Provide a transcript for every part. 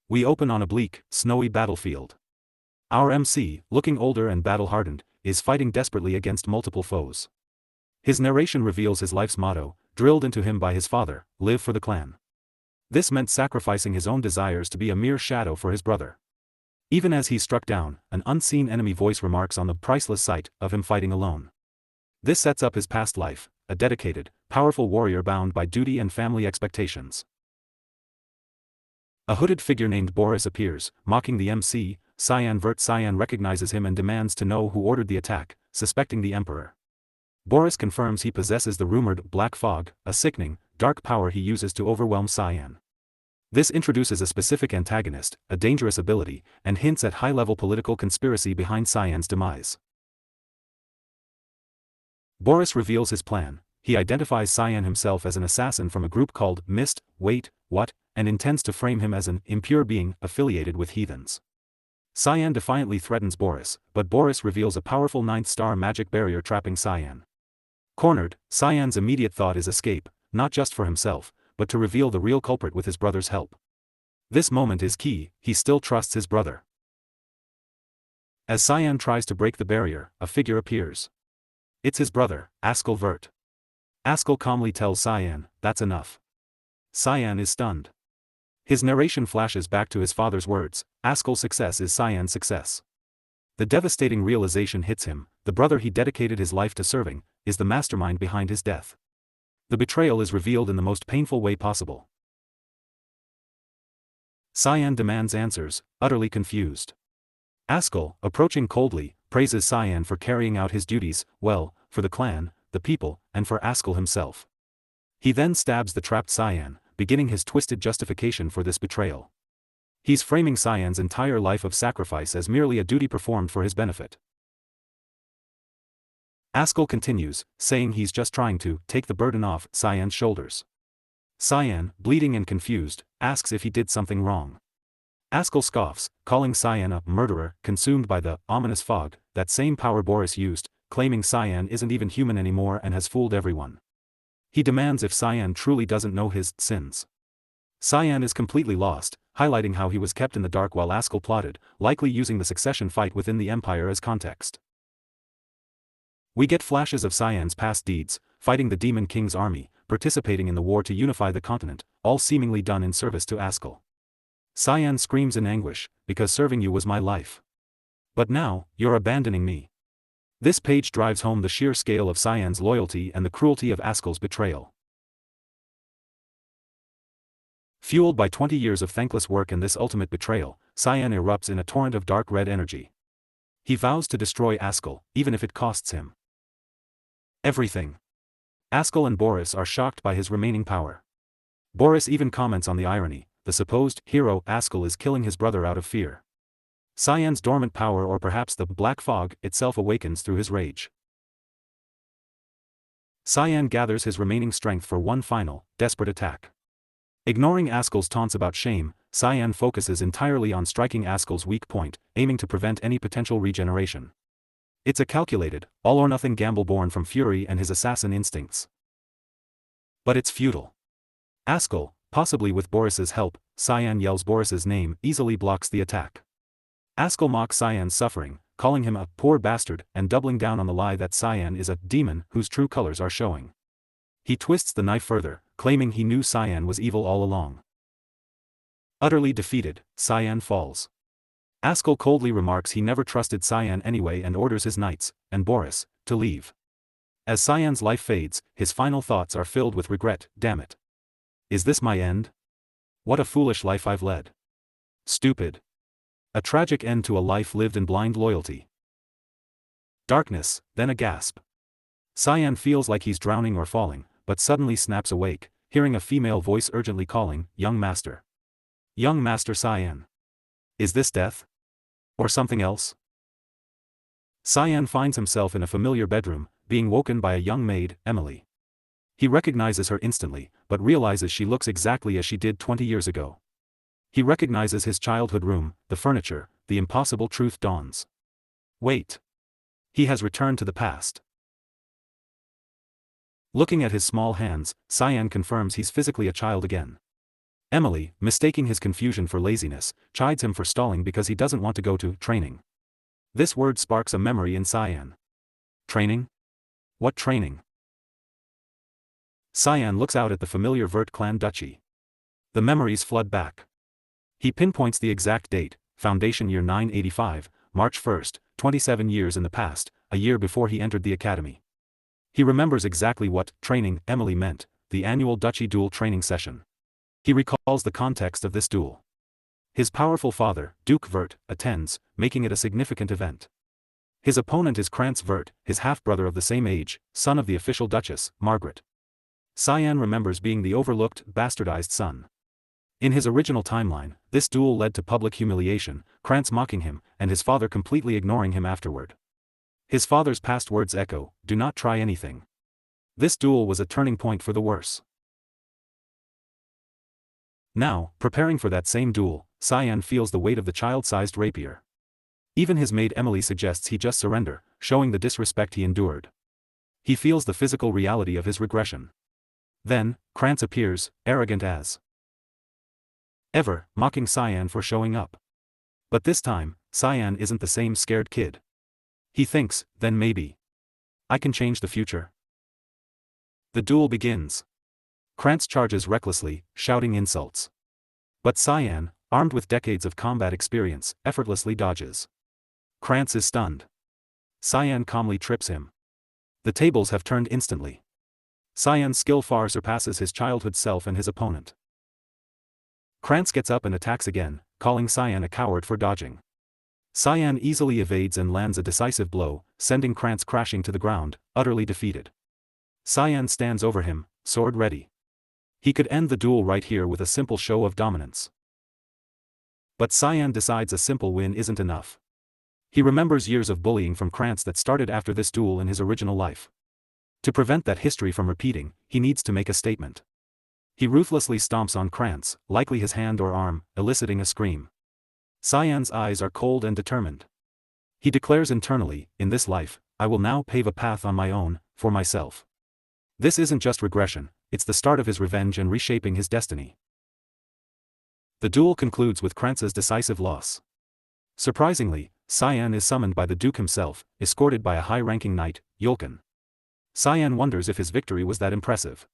We open on a bleak, snowy battlefield. Our MC, looking older and battle-hardened, is fighting desperately against multiple foes. His narration reveals his life's motto, drilled into him by his father: live for the clan. This meant sacrificing his own desires to be a mere shadow for his brother. Even as he's struck down, an unseen enemy voice remarks on the priceless sight of him fighting alone. This sets up his past life, a dedicated, powerful warrior bound by duty and family expectations. A hooded figure named Boris appears, mocking the MC. Cyan recognizes him and demands to know who ordered the attack, suspecting the Emperor. Boris confirms he possesses the rumored Black Fog, a sickening, dark power he uses to overwhelm Cyan. This introduces a specific antagonist, a dangerous ability, and hints at high-level political conspiracy behind Cyan's demise. Boris reveals his plan. He identifies Cyan himself as an assassin from a group called Mist, Wait, What, and intends to frame him as an impure being affiliated with heathens. Cyan defiantly threatens Boris, but Boris reveals a powerful 9th-star magic barrier trapping Cyan. Cornered, Cyan's immediate thought is escape, not just for himself, but to reveal the real culprit with his brother's help. This moment is key. He still trusts his brother. As Cyan tries to break the barrier, a figure appears. It's his brother, Askel Vert. Askel calmly tells Cyan, "That's enough." Cyan is stunned. His narration flashes back to his father's words: Askel's success is Cyan's success. The devastating realization hits him: the brother he dedicated his life to serving is the mastermind behind his death. The betrayal is revealed in the most painful way possible. Cyan demands answers, utterly confused. Askel, approaching coldly, praises Cyan for carrying out his duties well, for the clan, the people, and for Askel himself. He then stabs the trapped Cyan, beginning his twisted justification for this betrayal. He's framing Cyan's entire life of sacrifice as merely a duty performed for his benefit. Askel continues, saying he's just trying to take the burden off Cyan's shoulders. Cyan, bleeding and confused, asks if he did something wrong. Askel scoffs, calling Cyan a murderer, consumed by the ominous fog, that same power Boris used, claiming Cyan isn't even human anymore and has fooled everyone. He demands if Cyan truly doesn't know his sins. Cyan is completely lost, highlighting how he was kept in the dark while Askel plotted, likely using the succession fight within the Empire as context. We get flashes of Cyan's past deeds, fighting the Demon King's army, participating in the war to unify the continent, all seemingly done in service to Askel. Cyan screams in anguish, "Because serving you was my life. But now, you're abandoning me." This page drives home the sheer scale of Cyan's loyalty and the cruelty of Askel's betrayal. Fueled by 20 years of thankless work and this ultimate betrayal, Cyan erupts in a torrent of dark red energy. He vows to destroy Askel, even if it costs him everything. Askel and Boris are shocked by his remaining power. Boris even comments on the irony: the supposed hero Askel is killing his brother out of fear. Cyan's dormant power, or perhaps the Black Fog itself, awakens through his rage. Cyan gathers his remaining strength for one final, desperate attack. Ignoring Askel's taunts about shame, Cyan focuses entirely on striking Askel's weak point, aiming to prevent any potential regeneration. It's a calculated, all-or-nothing gamble born from fury and his assassin instincts. But it's futile. Askel, possibly with Boris's help, Cyan yells Boris's name, easily blocks the attack. Askel mocks Cyan's suffering, calling him a poor bastard and doubling down on the lie that Cyan is a demon whose true colors are showing. He twists the knife further, claiming he knew Cyan was evil all along. Utterly defeated, Cyan falls. Askel coldly remarks he never trusted Cyan anyway and orders his knights, and Boris, to leave. As Cyan's life fades, his final thoughts are filled with regret. Damn it. Is this my end? What a foolish life I've led. Stupid. A tragic end to a life lived in blind loyalty. Darkness, then a gasp. Cyan feels like he's drowning or falling, but suddenly snaps awake, hearing a female voice urgently calling, "Young Master. Young Master Cyan. Is this death? Or something else?" Cyan finds himself in a familiar bedroom, being woken by a young maid, Emily. He recognizes her instantly, but realizes she looks exactly as she did 20 years ago. He recognizes his childhood room, the furniture. The impossible truth dawns. Wait. He has returned to the past. Looking at his small hands, Cyan confirms he's physically a child again. Emily, mistaking his confusion for laziness, chides him for stalling because he doesn't want to go to training. This word sparks a memory in Cyan. Training? What training? Cyan looks out at the familiar Vert clan duchy. The memories flood back. He pinpoints the exact date, Foundation Year 985, March 1st, 27 years in the past, a year before he entered the academy. He remembers exactly what training Emily meant, the annual duchy duel training session. He recalls the context of this duel. His powerful father, Duke Vert, attends, making it a significant event. His opponent is Krantz Vert, his half-brother of the same age, son of the official duchess, Margaret. Cyan remembers being the overlooked, bastardized son. In his original timeline, this duel led to public humiliation, Krantz mocking him, and his father completely ignoring him afterward. His father's past words echo, "Do not try anything." This duel was a turning point for the worse. Now, preparing for that same duel, Cyan feels the weight of the child-sized rapier. Even his maid Emily suggests he just surrender, showing the disrespect he endured. He feels the physical reality of his regression. Then, Krantz appears, arrogant as ever, mocking Cyan for showing up. But this time, Cyan isn't the same scared kid. He thinks, then maybe I can change the future. The duel begins. Krantz charges recklessly, shouting insults. But Cyan, armed with decades of combat experience, effortlessly dodges. Krantz is stunned. Cyan calmly trips him. The tables have turned instantly. Cyan's skill far surpasses his childhood self and his opponent. Krantz gets up and attacks again, calling Cyan a coward for dodging. Cyan easily evades and lands a decisive blow, sending Krantz crashing to the ground, utterly defeated. Cyan stands over him, sword ready. He could end the duel right here with a simple show of dominance. But Cyan decides a simple win isn't enough. He remembers years of bullying from Krantz that started after this duel in his original life. To prevent that history from repeating, he needs to make a statement. He ruthlessly stomps on Krantz, likely his hand or arm, eliciting a scream. Cyan's eyes are cold and determined. He declares internally, in this life, I will now pave a path on my own, for myself. This isn't just regression, it's the start of his revenge and reshaping his destiny. The duel concludes with Krantz's decisive loss. Surprisingly, Cyan is summoned by the Duke himself, escorted by a high-ranking knight, Yulkin. Cyan wonders if his victory was that impressive.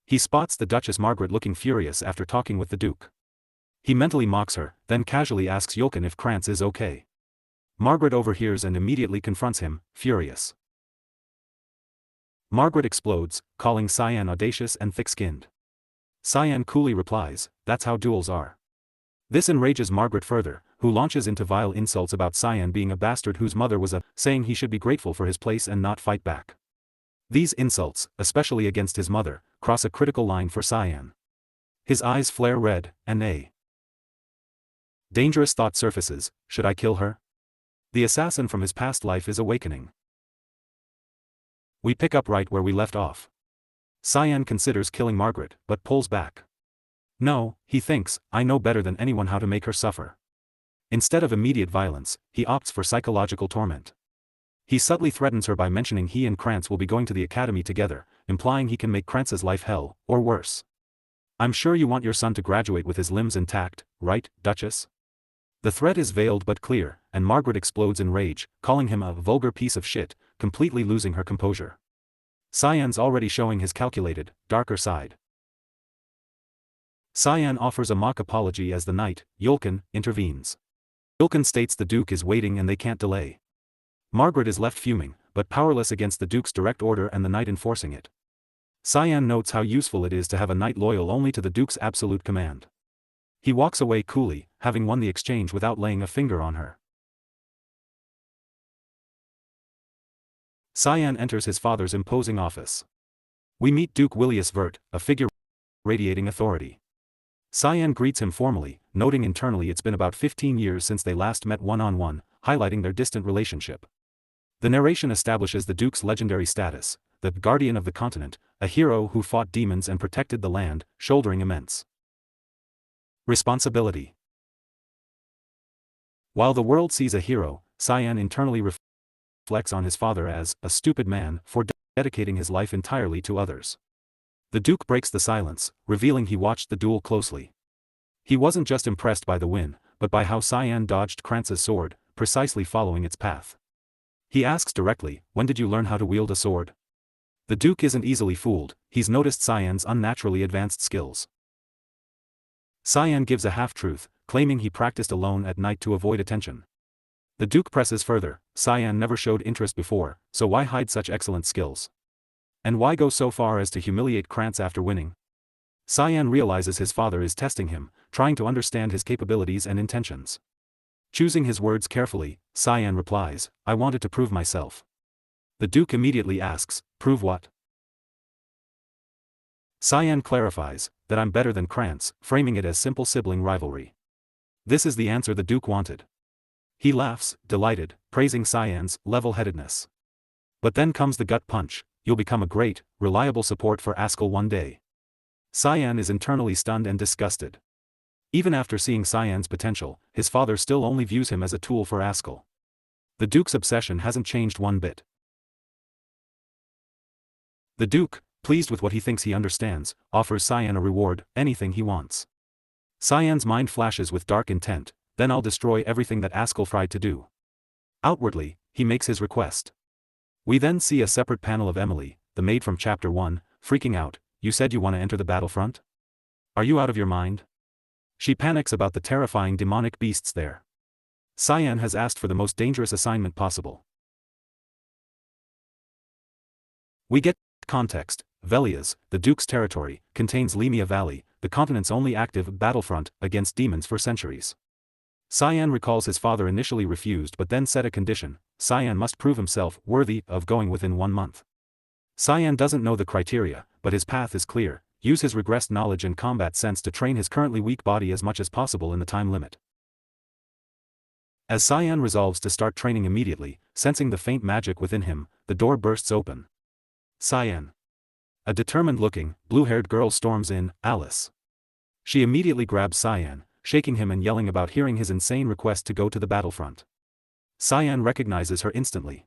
He spots the Duchess Margaret looking furious after talking with the Duke. He mentally mocks her, then casually asks Yulkin if Krantz is okay. Margaret overhears and immediately confronts him, furious. Margaret explodes, calling Cyan audacious and thick-skinned. Cyan coolly replies, "That's how duels are." This enrages Margaret further, who launches into vile insults about Cyan being a bastard whose mother was saying he should be grateful for his place and not fight back. These insults, especially against his mother, cross a critical line for Cyan. His eyes flare red, and a dangerous thought surfaces, should I kill her? The assassin from his past life is awakening. We pick up right where we left off. Cyan considers killing Margaret, but pulls back. No, he thinks, I know better than anyone how to make her suffer. Instead of immediate violence, he opts for psychological torment. He subtly threatens her by mentioning he and Krantz will be going to the academy together, implying he can make Krantz's life hell, or worse. I'm sure you want your son to graduate with his limbs intact, right, Duchess? The threat is veiled but clear, and Margaret explodes in rage, calling him a vulgar piece of shit, completely losing her composure. Cyan's already showing his calculated, darker side. Cyan offers a mock apology as the knight, Yulkin, intervenes. Yulkin states the Duke is waiting and they can't delay. Margaret is left fuming, but powerless against the Duke's direct order and the knight enforcing it. Cyan notes how useful it is to have a knight loyal only to the Duke's absolute command. He walks away coolly, having won the exchange without laying a finger on her. Cyan enters his father's imposing office. We meet Duke Willius Vert, a figure radiating authority. Cyan greets him formally, noting internally it's been about 15 years since they last met one-on-one, highlighting their distant relationship. The narration establishes the Duke's legendary status, the guardian of the continent, a hero who fought demons and protected the land, shouldering immense responsibility. While the world sees a hero, Cyan internally reflects on his father as a stupid man for dedicating his life entirely to others. The Duke breaks the silence, revealing he watched the duel closely. He wasn't just impressed by the win, but by how Cyan dodged Kranz's sword, precisely following its path. He asks directly, "When did you learn how to wield a sword?" The Duke isn't easily fooled, he's noticed Cyan's unnaturally advanced skills. Cyan gives a half-truth, claiming he practiced alone at night to avoid attention. The Duke presses further, Cyan never showed interest before, so why hide such excellent skills? And why go so far as to humiliate Kranz after winning? Cyan realizes his father is testing him, trying to understand his capabilities and intentions. Choosing his words carefully, Cyan replies, "I wanted to prove myself." The Duke immediately asks, "Prove what?" Cyan clarifies, "That I'm better than Kranz," framing it as simple sibling rivalry. This is the answer the Duke wanted. He laughs, delighted, praising Cyan's level-headedness. But then comes the gut punch: "You'll become a great, reliable support for Askel one day." Cyan is internally stunned and disgusted. Even after seeing Cyan's potential, his father still only views him as a tool for Askel. The Duke's obsession hasn't changed one bit. The Duke, pleased with what he thinks he understands, offers Cyan a reward, anything he wants. Cyan's mind flashes with dark intent, "Then I'll destroy everything that Askel tried to do." Outwardly, he makes his request. We then see a separate panel of Emily, the maid from Chapter 1, freaking out, "You said you want to enter the battlefront? Are you out of your mind?" She panics about the terrifying demonic beasts there. Cyan has asked for the most dangerous assignment possible. We get context. Velias, the Duke's territory, contains Lemia Valley, the continent's only active battlefront against demons for centuries. Cyan recalls his father initially refused but then set a condition: Cyan must prove himself worthy of going within 1 month. Cyan doesn't know the criteria, but his path is clear: use his regressed knowledge and combat sense to train his currently weak body as much as possible in the time limit. As Cyan resolves to start training immediately, sensing the faint magic within him, the door bursts open. Cyan. A determined-looking, blue-haired girl storms in, Alice. She immediately grabs Cyan, shaking him and yelling about hearing his insane request to go to the battlefront. Cyan recognizes her instantly.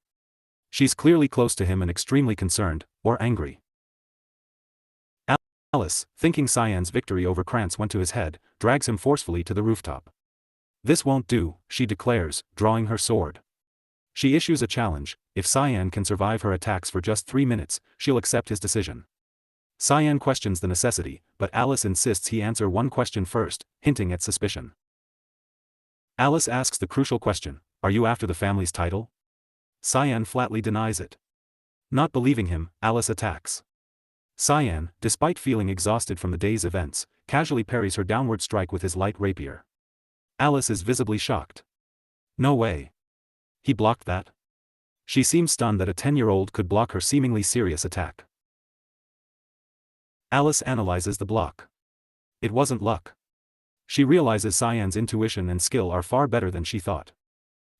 She's clearly close to him and extremely concerned, or angry. Alice, thinking Cyan's victory over Kranz went to his head, drags him forcefully to the rooftop. "This won't do," she declares, drawing her sword. She issues a challenge: if Cyan can survive her attacks for just 3 minutes, she'll accept his decision. Cyan questions the necessity, but Alice insists he answer one question first, hinting at suspicion. Alice asks the crucial question: "Are you after the family's title?" Cyan flatly denies it. Not believing him, Alice attacks. Cyan, despite feeling exhausted from the day's events, casually parries her downward strike with his light rapier. Alice is visibly shocked. "No way. He blocked that?" She seems stunned that a 10-year-old could block her seemingly serious attack. Alice analyzes the block. It wasn't luck. She realizes Cyan's intuition and skill are far better than she thought.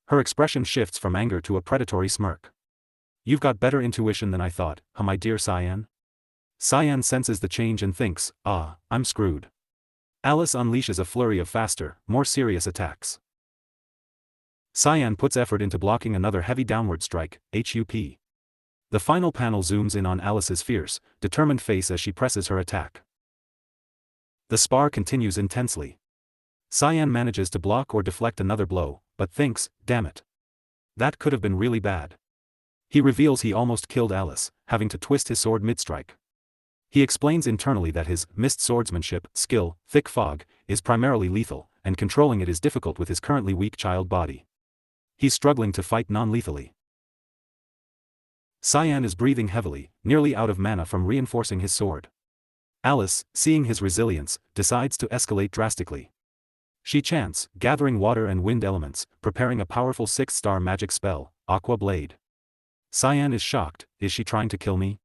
Her expression shifts from anger to a predatory smirk. "You've got better intuition than I thought, huh, my dear Cyan?" Cyan senses the change and thinks, I'm screwed. Alice unleashes a flurry of faster, more serious attacks. Cyan puts effort into blocking another heavy downward strike, HUP. The final panel zooms in on Alice's fierce, determined face as she presses her attack. The spar continues intensely. Cyan manages to block or deflect another blow, but thinks, damn it. That could have been really bad. He reveals he almost killed Alice, having to twist his sword mid-strike. He explains internally that his missed swordsmanship skill, thick fog, is primarily lethal, and controlling it is difficult with his currently weak child body. He's struggling to fight non-lethally. Cyan is breathing heavily, nearly out of mana from reinforcing his sword. Alice, seeing his resilience, decides to escalate drastically. She chants, gathering water and wind elements, preparing a powerful 6-star magic spell, Aqua Blade. Cyan is shocked: is she trying to kill me?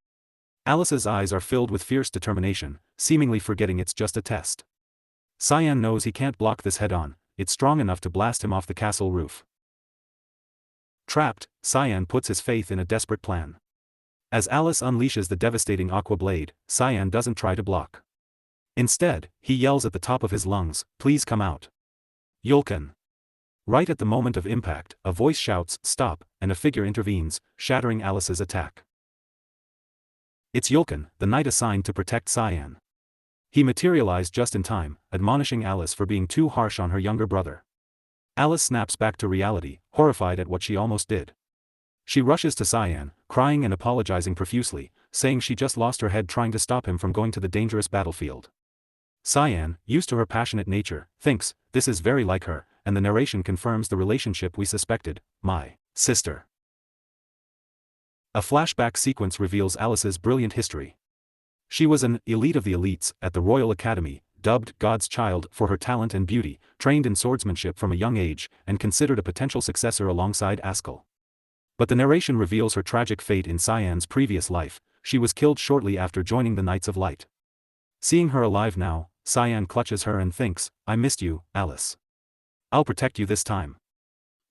Alice's eyes are filled with fierce determination, seemingly forgetting it's just a test. Cyan knows he can't block this head-on, it's strong enough to blast him off the castle roof. Trapped, Cyan puts his faith in a desperate plan. As Alice unleashes the devastating Aqua Blade, Cyan doesn't try to block. Instead, he yells at the top of his lungs, "Please come out. Yulkin." Right at the moment of impact, a voice shouts, "Stop," and a figure intervenes, shattering Alice's attack. It's Yulkin, the knight assigned to protect Cyan. He materialized just in time, admonishing Alice for being too harsh on her younger brother. Alice snaps back to reality, horrified at what she almost did. She rushes to Cyan, crying and apologizing profusely, saying she just lost her head trying to stop him from going to the dangerous battlefield. Cyan, used to her passionate nature, thinks, this is very like her, and the narration confirms the relationship we suspected, my sister. A flashback sequence reveals Alice's brilliant history. She was an elite of the elites at the Royal Academy, dubbed God's Child for her talent and beauty, trained in swordsmanship from a young age, and considered a potential successor alongside Askell. But the narration reveals her tragic fate in Cyan's previous life. She was killed shortly after joining the Knights of Light. Seeing her alive now, Cyan clutches her and thinks, I missed you, Alice. I'll protect you this time.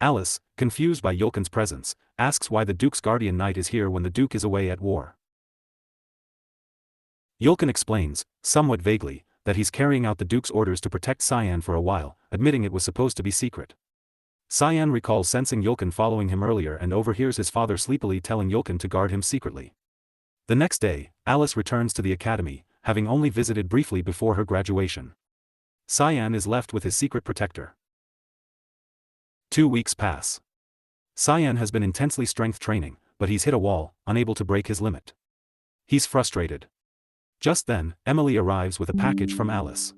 Alice, confused by Yulkin's presence, asks why the Duke's guardian knight is here when the Duke is away at war. Yulkin explains, somewhat vaguely, that he's carrying out the Duke's orders to protect Cyan for a while, admitting it was supposed to be secret. Cyan recalls sensing Yulkin following him earlier and overhears his father sleepily telling Yulkin to guard him secretly. The next day, Alice returns to the academy, having only visited briefly before her graduation. Cyan is left with his secret protector. 2 weeks pass. Cyan has been intensely strength training, but he's hit a wall, unable to break his limit. He's frustrated. Just then, Emily arrives with a package from Alice.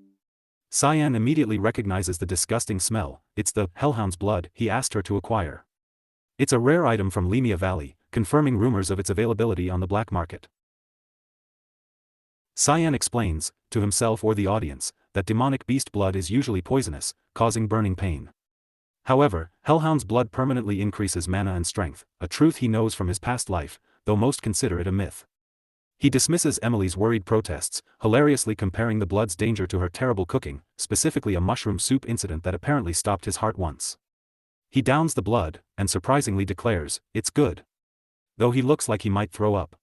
Cyan immediately recognizes the disgusting smell. It's the hellhound's blood he asked her to acquire. It's a rare item from Limia Valley, confirming rumors of its availability on the black market. Cyan explains, to himself or the audience, that demonic beast blood is usually poisonous, causing burning pain. However, hellhound's blood permanently increases mana and strength, a truth he knows from his past life, though most consider it a myth. He dismisses Emily's worried protests, hilariously comparing the blood's danger to her terrible cooking, specifically a mushroom soup incident that apparently stopped his heart once. He downs the blood, and surprisingly declares, it's good. Though he looks like he might throw up.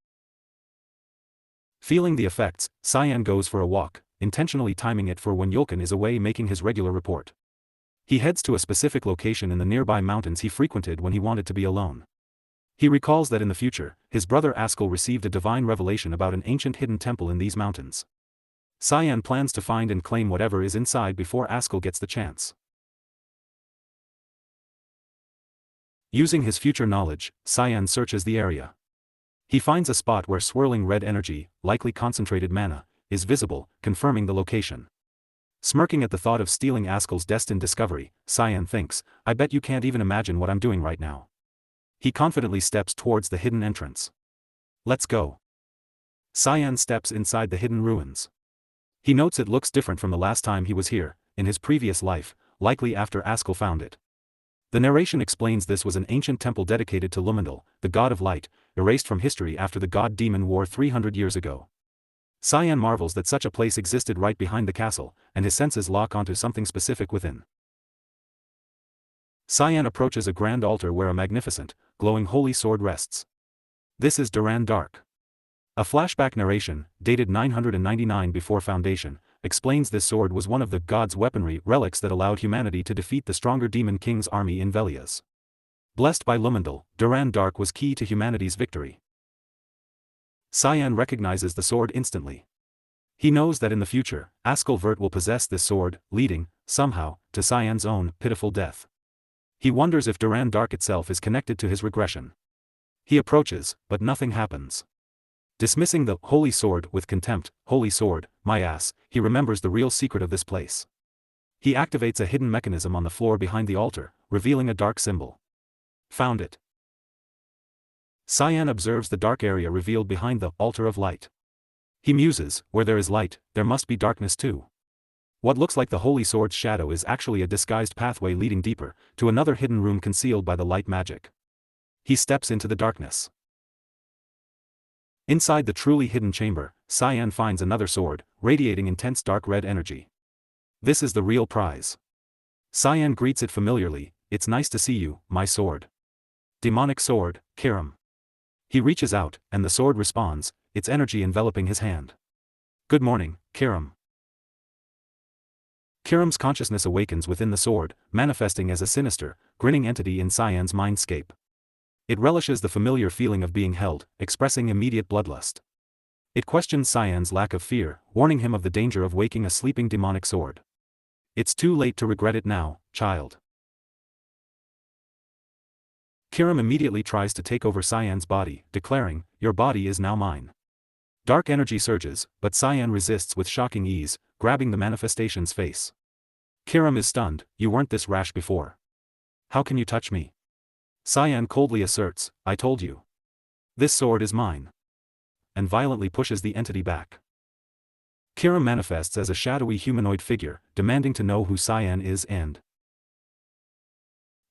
Feeling the effects, Cyan goes for a walk, intentionally timing it for when Yulkin is away making his regular report. He heads to a specific location in the nearby mountains he frequented when he wanted to be alone. He recalls that in the future, his brother Askell received a divine revelation about an ancient hidden temple in these mountains. Cyan plans to find and claim whatever is inside before Askell gets the chance. Using his future knowledge, Cyan searches the area. He finds a spot where swirling red energy, likely concentrated mana, is visible, confirming the location. Smirking at the thought of stealing Askell's destined discovery, Cyan thinks, I bet you can't even imagine what I'm doing right now. He confidently steps towards the hidden entrance. Let's go. Cyan steps inside the hidden ruins. He notes it looks different from the last time he was here, in his previous life, likely after Askell found it. The narration explains this was an ancient temple dedicated to Lumendal, the god of light, erased from history after the god-demon war 300 years ago. Cyan marvels that such a place existed right behind the castle, and his senses lock onto something specific within. Cyan approaches a grand altar where a magnificent, glowing holy sword rests. This is Duran Dark. A flashback narration, dated 999 before Foundation, explains this sword was one of the god's weaponry relics that allowed humanity to defeat the stronger demon king's army in Velias. Blessed by Lumendal, Duran Dark was key to humanity's victory. Cyan recognizes the sword instantly. He knows that in the future, Askell Vert will possess this sword, leading, somehow, to Cyan's own pitiful death. He wonders if Duran Dark itself is connected to his regression. He approaches, but nothing happens. Dismissing the holy sword with contempt, holy sword, my ass, he remembers the real secret of this place. He activates a hidden mechanism on the floor behind the altar, revealing a dark symbol. Found it. Cyan observes the dark area revealed behind the altar of light. He muses, where there is light, there must be darkness too. What looks like the holy sword's shadow is actually a disguised pathway leading deeper, to another hidden room concealed by the light magic. He steps into the darkness. Inside the truly hidden chamber, Cyan finds another sword, radiating intense dark red energy. This is the real prize. Cyan greets it familiarly, it's nice to see you, my sword. Demonic sword, Kiram. He reaches out, and the sword responds, its energy enveloping his hand. Good morning, Kiram. Kiram's consciousness awakens within the sword, manifesting as a sinister, grinning entity in Cyan's mindscape. It relishes the familiar feeling of being held, expressing immediate bloodlust. It questions Cyan's lack of fear, warning him of the danger of waking a sleeping demonic sword. It's too late to regret it now, child. Kirim immediately tries to take over Cyan's body, declaring, "Your body is now mine." Dark energy surges, but Cyan resists with shocking ease, grabbing the manifestation's face. Kirim is stunned. "You weren't this rash before. How can you touch me?" Cyan coldly asserts, "I told you. This sword is mine." And violently pushes the entity back. Kirim manifests as a shadowy humanoid figure, demanding to know who Cyan is and.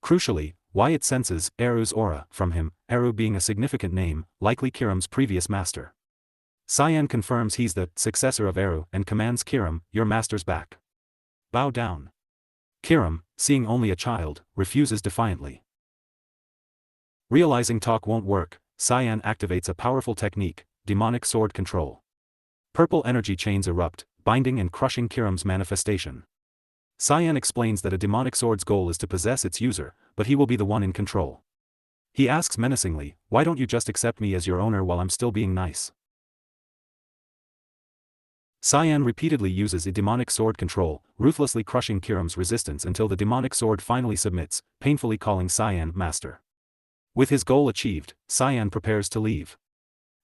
Crucially, why it senses Eru's aura from him, Eru being a significant name, likely Kirim's previous master. Cyan confirms he's the successor of Eru and commands Kirim, "Your master's back. Bow down." Kirim, seeing only a child, refuses defiantly. Realizing talk won't work, Cyan activates a powerful technique, demonic sword control. Purple energy chains erupt, binding and crushing Kirim's manifestation. Cyan explains that a demonic sword's goal is to possess its user, but he will be the one in control. He asks menacingly, "Why don't you just accept me as your owner while I'm still being nice?" Cyan repeatedly uses a demonic sword control, ruthlessly crushing Kirim's resistance until the demonic sword finally submits, painfully calling Cyan master. With his goal achieved, Cyan prepares to leave.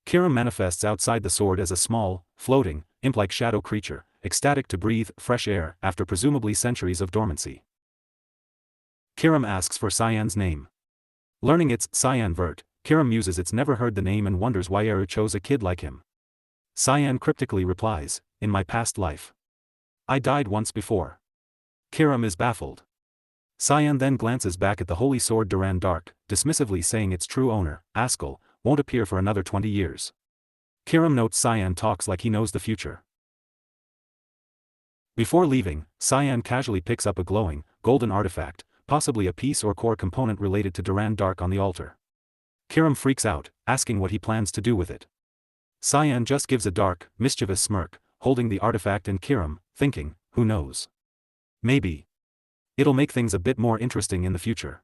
Kirim manifests outside the sword as a small, floating, imp-like shadow creature, ecstatic to breathe fresh air after presumably centuries of dormancy. Kirim asks for Cyan's name. Learning it's Cyan Vert, Kirim muses it's never heard the name and wonders why Eru chose a kid like him. Cyan cryptically replies, "In my past life. I died once before." Kirim is baffled. Cyan then glances back at the holy sword Duran Dark, dismissively saying its true owner, Askel, won't appear for another 20 years. Kirim notes Cyan talks like he knows the future. Before leaving, Cyan casually picks up a glowing, golden artifact, possibly a piece or core component related to Duran Dark on the altar. Kirim freaks out, asking what he plans to do with it. Cyan just gives a dark, mischievous smirk, holding the artifact and Kirim, thinking, who knows? Maybe. It'll make things a bit more interesting in the future.